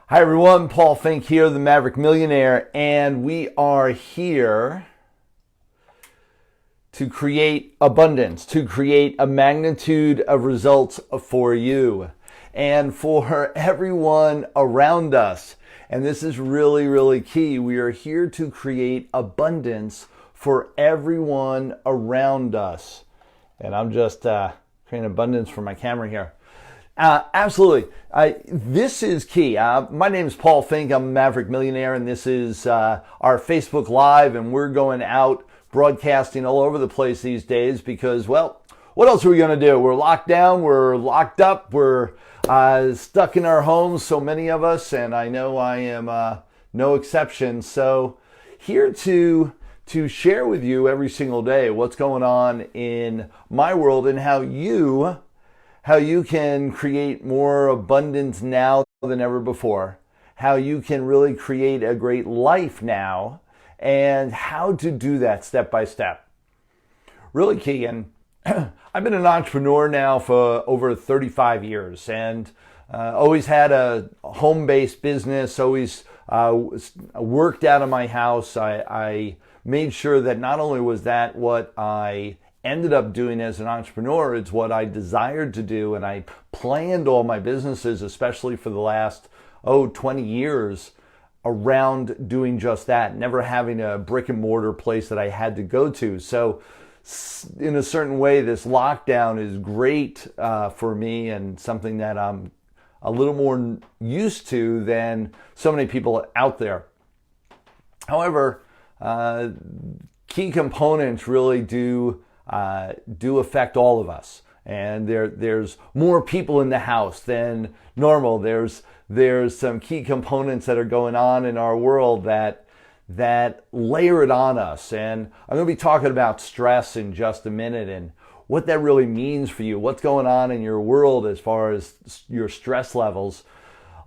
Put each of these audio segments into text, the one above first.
Hi everyone, Paul Finck here, the Maverick Millionaire, and we are here to create abundance, to create a magnitude of results for you and for everyone around us. And this is really, really key. We are here to create abundance for everyone around us. And I'm just creating abundance for my camera here. Absolutely. This is key. My name is Paul Finck. I'm a Maverick Millionaire, and this is our Facebook Live, and we're going out broadcasting all over the place these days because, well, what else are we going to do? We're locked down. We're locked up. We're stuck in our homes, so many of us, and I know I am no exception. So here to share with you every single day what's going on in my world and how you can create more abundance now than ever before, how you can really create a great life now, and how to do that step by step. Really key. And I've been an entrepreneur now for over 35 years and always had a home-based business, always worked out of my house. I made sure that not only was that what I ended up doing as an entrepreneur, it's what I desired to do, and I planned all my businesses, especially for the last 20 years, around doing just that, never having a brick and mortar place that I had to go to. So in a certain way, this lockdown is great for me and something that I'm a little more used to than so many people out there. However, key components really do affect all of us, and there's more people in the house than normal. There's some key components that are going on in our world that layer it on us, and I'm going to be talking about stress in just a minute and what that really means for you, what's going on in your world as far as your stress levels.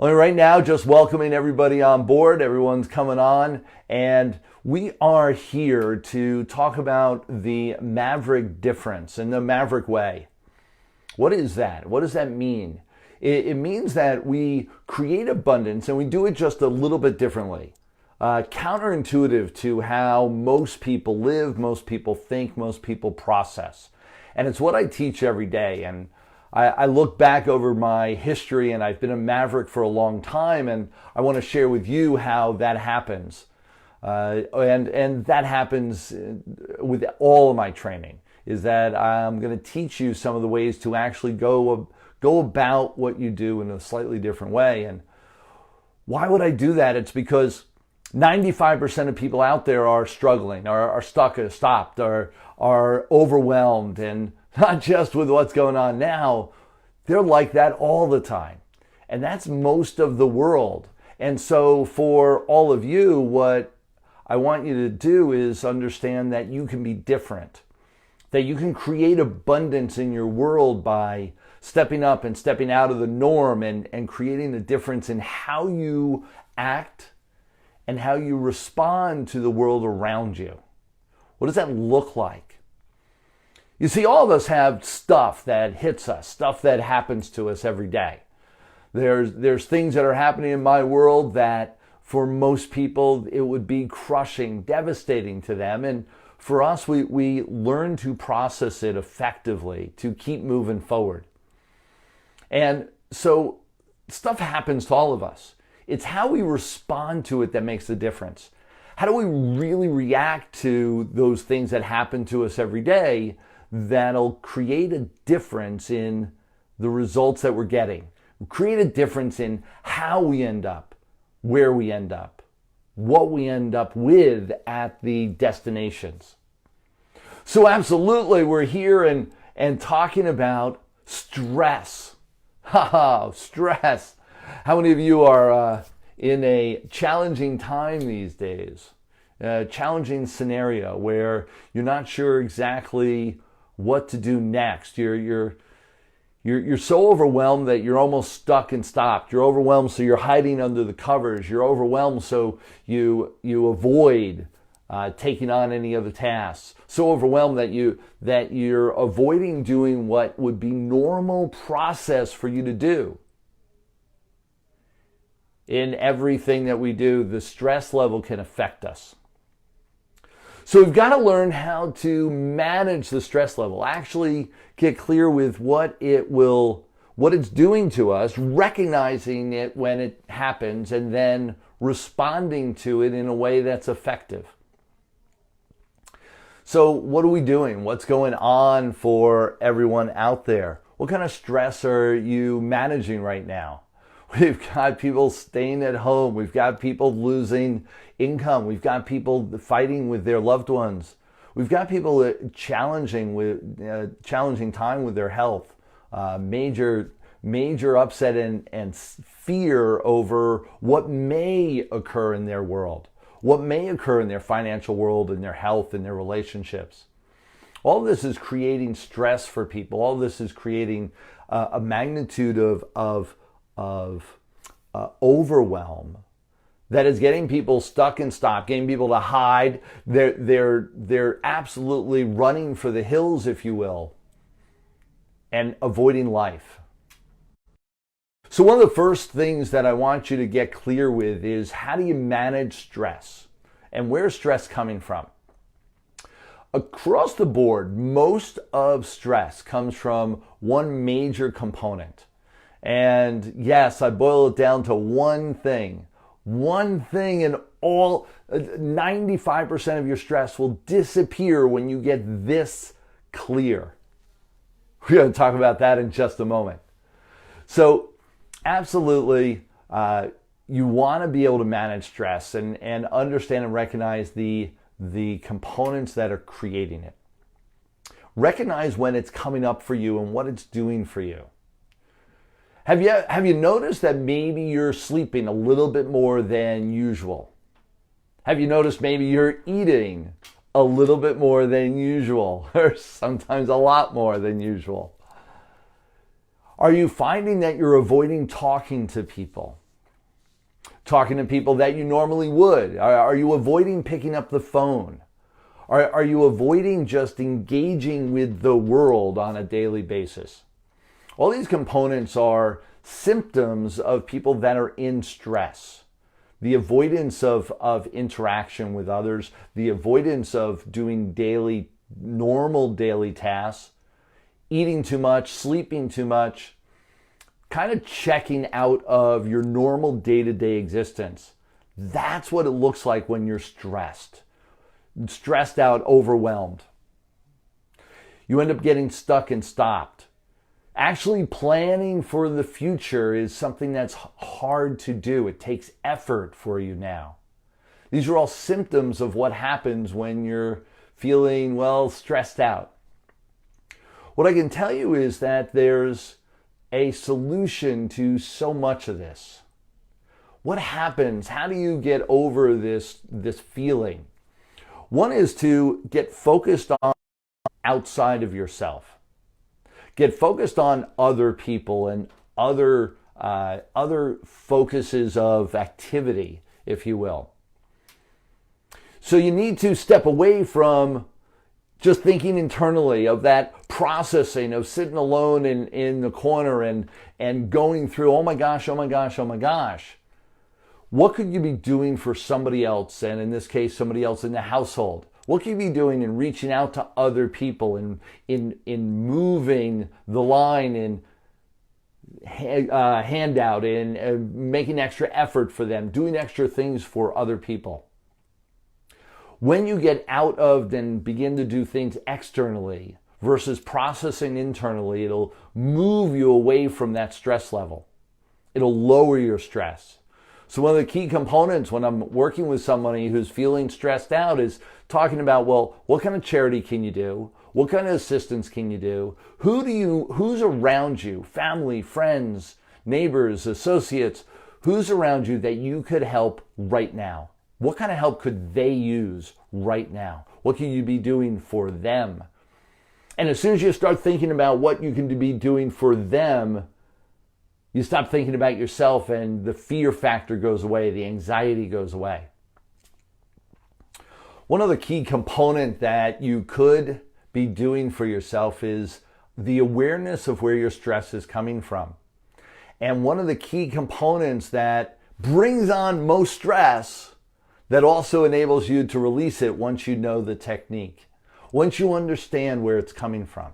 Only right now, just welcoming everybody on board. Everyone's coming on, and we are here to talk about the Maverick Difference and the Maverick Way. What is that? What does that mean? It means that we create abundance and we do it just a little bit differently. Counterintuitive to how most people live, most people think, most people process. And it's what I teach every day. And I look back over my history, and I've been a Maverick for a long time, and I want to share with you how that happens. And that happens with all of my training, is that I'm going to teach you some of the ways to actually go about what you do in a slightly different way. And why would I do that? It's because 95% of people out there are struggling, are stuck, or stopped, are overwhelmed, and not just with what's going on now, they're like that all the time. And that's most of the world. And so for all of you, what I want you to do is understand that you can be different, that you can create abundance in your world by stepping up and stepping out of the norm and creating a difference in how you act and how you respond to the world around you. What does that look like? You see, all of us have stuff that hits us, stuff that happens to us every day. There's things that are happening in my world that for most people it would be crushing, devastating to them. And for us, we learn to process it effectively, to keep moving forward. And so stuff happens to all of us. It's how we respond to it that makes the difference. How do we really react to those things that happen to us every day that'll create a difference in the results that we're getting, create a difference in how we end up, where we end up, what we end up with at the destinations. So absolutely, we're here and talking about stress. Stress. How many of you are in a challenging time these days? A challenging scenario where you're not sure exactly what to do next. You're so overwhelmed that you're almost stuck and stopped. You're overwhelmed, so you're hiding under the covers. You're overwhelmed, so you avoid taking on any other tasks. So overwhelmed that you're avoiding doing what would be normal process for you to do. In everything that we do, the stress level can affect us. So we've got to learn how to manage the stress level, actually get clear with what it's doing to us, recognizing it when it happens, and then responding to it in a way that's effective. So what are we doing? What's going on for everyone out there? What kind of stress are you managing right now? We've got people staying at home. We've got people losing income. We've got people fighting with their loved ones. We've got people challenging time with their health. Major upset and fear over what may occur in their world, what may occur in their financial world, in their health, in their relationships. All this is creating stress for people. All this is creating a magnitude of overwhelm that is getting people stuck and stopped, getting people to hide. They're absolutely running for the hills, if you will, and avoiding life. So one of the first things that I want you to get clear with is, how do you manage stress? And where's stress coming from? Across the board, most of stress comes from one major component. And yes, I boil it down to one thing, and all 95% of your stress will disappear when you get this clear. We're going to talk about that in just a moment. So absolutely, you want to be able to manage stress and understand and recognize the components that are creating it. Recognize when it's coming up for you and what it's doing for you. Have you noticed that maybe you're sleeping a little bit more than usual? Have you noticed maybe you're eating a little bit more than usual, or sometimes a lot more than usual? Are you finding that you're avoiding talking to people that you normally would? Are you avoiding picking up the phone? Are you avoiding just engaging with the world on a daily basis? All these components are symptoms of people that are in stress. The avoidance of interaction with others, the avoidance of doing normal daily tasks, eating too much, sleeping too much, kind of checking out of your normal day-to-day existence. That's what it looks like when you're stressed out, overwhelmed. You end up getting stuck and stopped. Actually planning for the future is something that's hard to do. It takes effort for you now. These are all symptoms of what happens when you're feeling, stressed out. What I can tell you is that there's a solution to so much of this. What happens? How do you get over this feeling? One is to get focused on outside of yourself. Get focused on other people and other focuses of activity, if you will. So you need to step away from just thinking internally, of that processing of sitting alone in the corner and going through, oh my gosh. What could you be doing for somebody else? And in this case, somebody else in the household. What can you be doing in reaching out to other people and in moving the line and handout and making extra effort for them, doing extra things for other people? When you get out of and begin to do things externally versus processing internally, it'll move you away from that stress level. It'll lower your stress. So one of the key components when I'm working with somebody who's feeling stressed out is talking about, what kind of charity can you do? What kind of assistance can you do? Who's around you? Family, friends, neighbors, associates, who's around you that you could help right now? What kind of help could they use right now? What can you be doing for them? And as soon as you start thinking about what you can be doing for them, you stop thinking about yourself and the fear factor goes away, the anxiety goes away. One other key component that you could be doing for yourself is the awareness of where your stress is coming from. And one of the key components that brings on most stress that also enables you to release it once you know the technique, once you understand where it's coming from.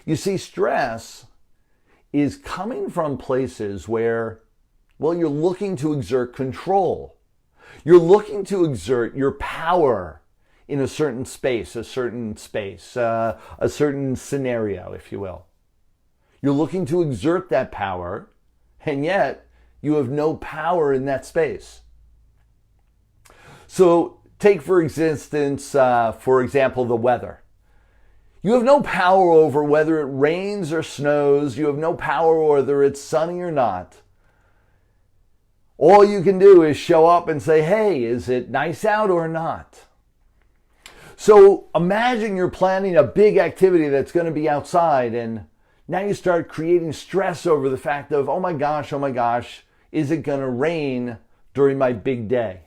You see, stress is coming from places where, well, you're looking to exert control. You're looking to exert your power in a certain space, a certain scenario, if you will. You're looking to exert that power, and yet you have no power in that space. So take, for example, the weather. You have no power over whether it rains or snows. You have no power whether it's sunny or not. All you can do is show up and say, hey, is it nice out or not? So imagine you're planning a big activity that's going to be outside, and now you start creating stress over the fact of, oh my gosh, is it going to rain during my big day?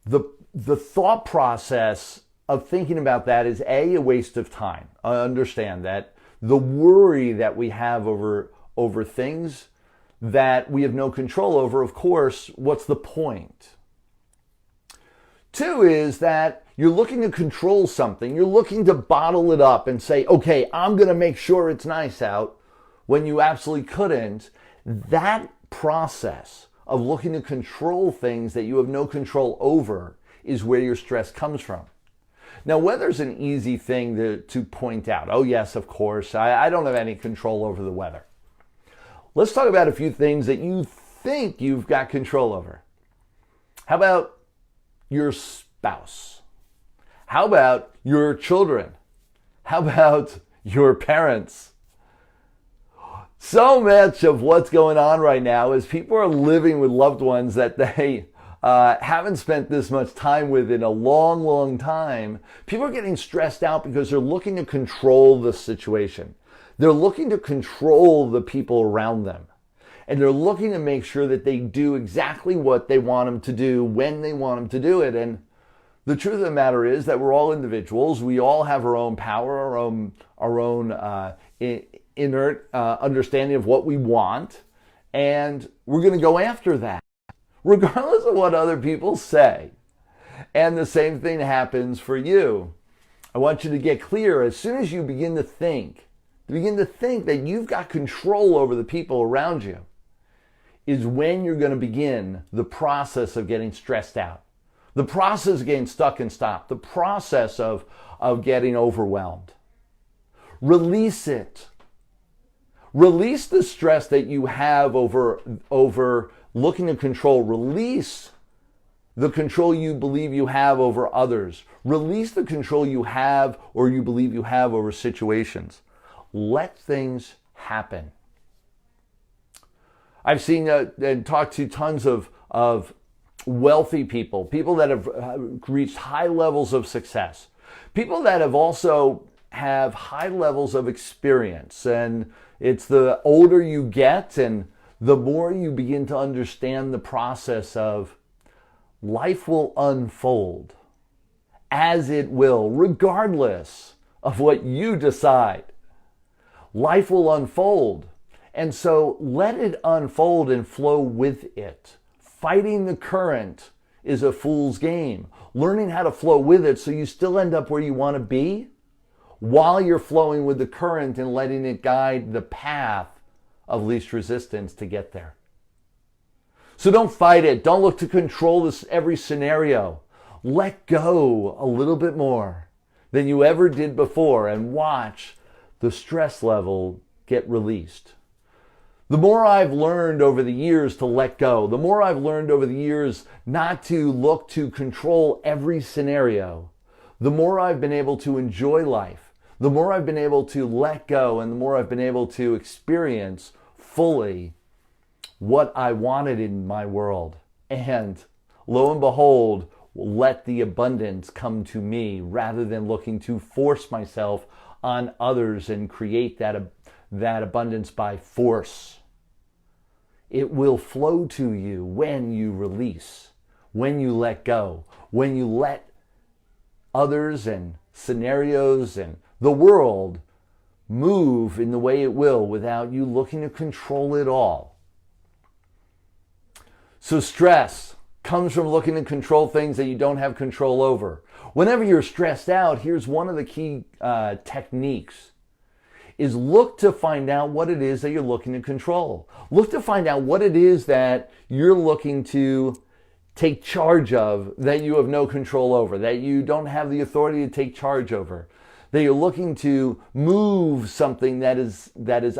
The thought process of thinking about that is a waste of time. I understand that. The worry that we have over things that we have no control over, of course, what's the point? Two is that you're looking to control something. You're looking to bottle it up and say, okay, I'm going to make sure it's nice out when you absolutely couldn't. That process of looking to control things that you have no control over is where your stress comes from. Now, weather's an easy thing to point out. Oh, yes, of course, I don't have any control over the weather. Let's talk about a few things that you think you've got control over. How about your spouse? How about your children? How about your parents? So much of what's going on right now is people are living with loved ones that they haven't spent this much time with in a long, long time. People are getting stressed out because they're looking to control the situation. They're looking to control the people around them. And they're looking to make sure that they do exactly what they want them to do when they want them to do it. And the truth of the matter is that we're all individuals. We all have our own power, our own inert understanding of what we want. And we're going to go after that, regardless of what other people say. And the same thing happens for you. I want you to get clear as soon as you begin to think that you've got control over the people around you, is when you're going to begin the process of getting stressed out, the process of getting stuck and stopped, the process of getting overwhelmed. Release it. Release the stress that you have over looking to control. Release the control you believe you have over others. Release the control you have or you believe you have over situations. Let things happen. I've seen and talked to tons of wealthy people that have reached high levels of success, people that have also have high levels of experience. And it's the older you get and the more you begin to understand the process of life will unfold as it will, regardless of what you decide. Life will unfold. And so let it unfold and flow with it. Fighting the current is a fool's game. Learning how to flow with it so you still end up where you want to be while you're flowing with the current and letting it guide the path of least resistance to get there. So don't fight it. Don't look to control every scenario. Let go a little bit more than you ever did before and watch the stress level get released. The more I've learned over the years to let go, the more I've learned over the years not to look to control every scenario, the more I've been able to enjoy life, the more I've been able to let go, and the more I've been able to experience fully what I wanted in my world. And lo and behold, let the abundance come to me rather than looking to force myself on others and create that abundance by force. It will flow to you when you release, when you let go, when you let others and scenarios and the world move in the way it will without you looking to control it all. So stress comes from looking to control things that you don't have control over. Whenever you're stressed out, here's one of the key techniques is look to find out what it is that you're looking to control. Look to find out what it is that you're looking to take charge of that you have no control over, that you don't have the authority to take charge over, that you're looking to move something that is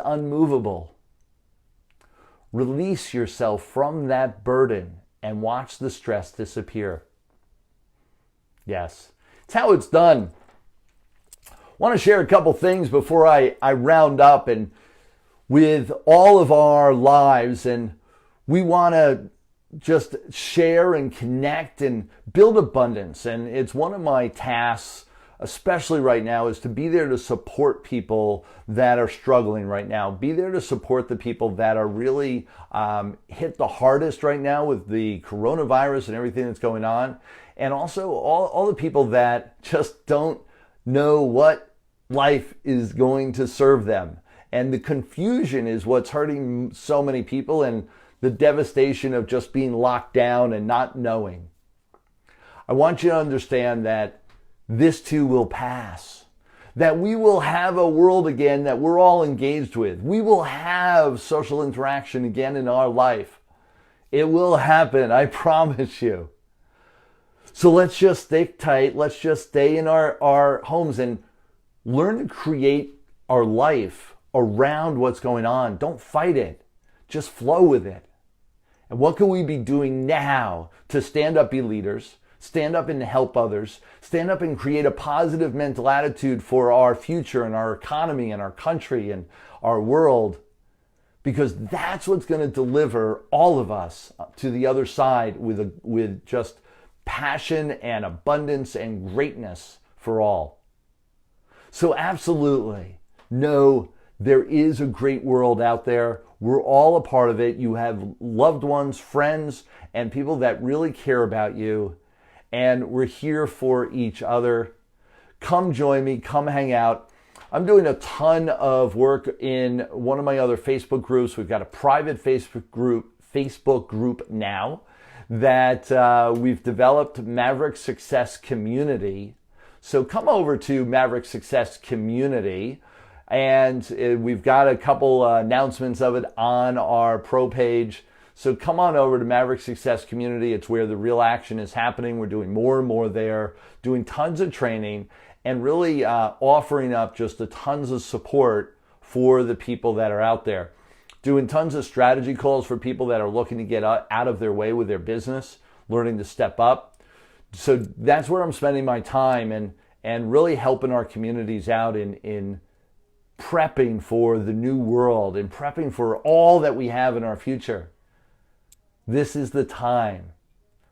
unmovable. Release yourself from that burden and watch the stress disappear. Yes, it's how it's done. I want to share a couple things before I round up and with all of our lives, and we want to just share and connect and build abundance. And it's one of my tasks, especially right now, is to be there to support people that are struggling right now. Be there to support the people that are really hit the hardest right now with the coronavirus and everything that's going on. And also all the people that just don't know what life is going to serve them. And the confusion is what's hurting so many people, and the devastation of just being locked down and not knowing. I want you to understand that this too will pass. That we will have a world again that we're all engaged with. We will have social interaction again in our life. It will happen, I promise you. So let's just stay tight. Let's just stay in our homes and learn to create our life around what's going on. Don't fight it. Just flow with it. And what can we be doing now to stand up, be leaders, stand up and help others, stand up and create a positive mental attitude for our future and our economy and our country and our world? Because that's what's going to deliver all of us to the other side with just passion and abundance and greatness for all. So absolutely, know there is a great world out there. We're all a part of it. You have loved ones, friends, and people that really care about you. And we're here for each other. Come join me. Come hang out. I'm doing a ton of work in one of my other Facebook groups. We've got a private Facebook group now that we've developed, Maverick Success Community. So come over to Maverick Success Community, and we've got a couple announcements of it on our pro page. So come on over to Maverick Success Community. It's where the real action is happening. We're doing more and more there, doing tons of training, and really offering up just tons of support for the people that are out there. Doing tons of strategy calls for people that are looking to get out of their way with their business, learning to step up. So that's where I'm spending my time and really helping our communities out in prepping for the new world and prepping for all that we have in our future. This is the time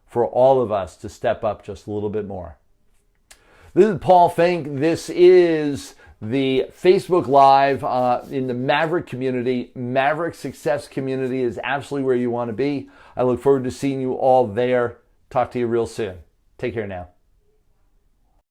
for all of us to step up just a little bit more. This is Paul Finck. This is the Facebook Live in the Maverick community. Maverick Success Community is absolutely where you want to be. I look forward to seeing you all there. Talk to you real soon. Take care now.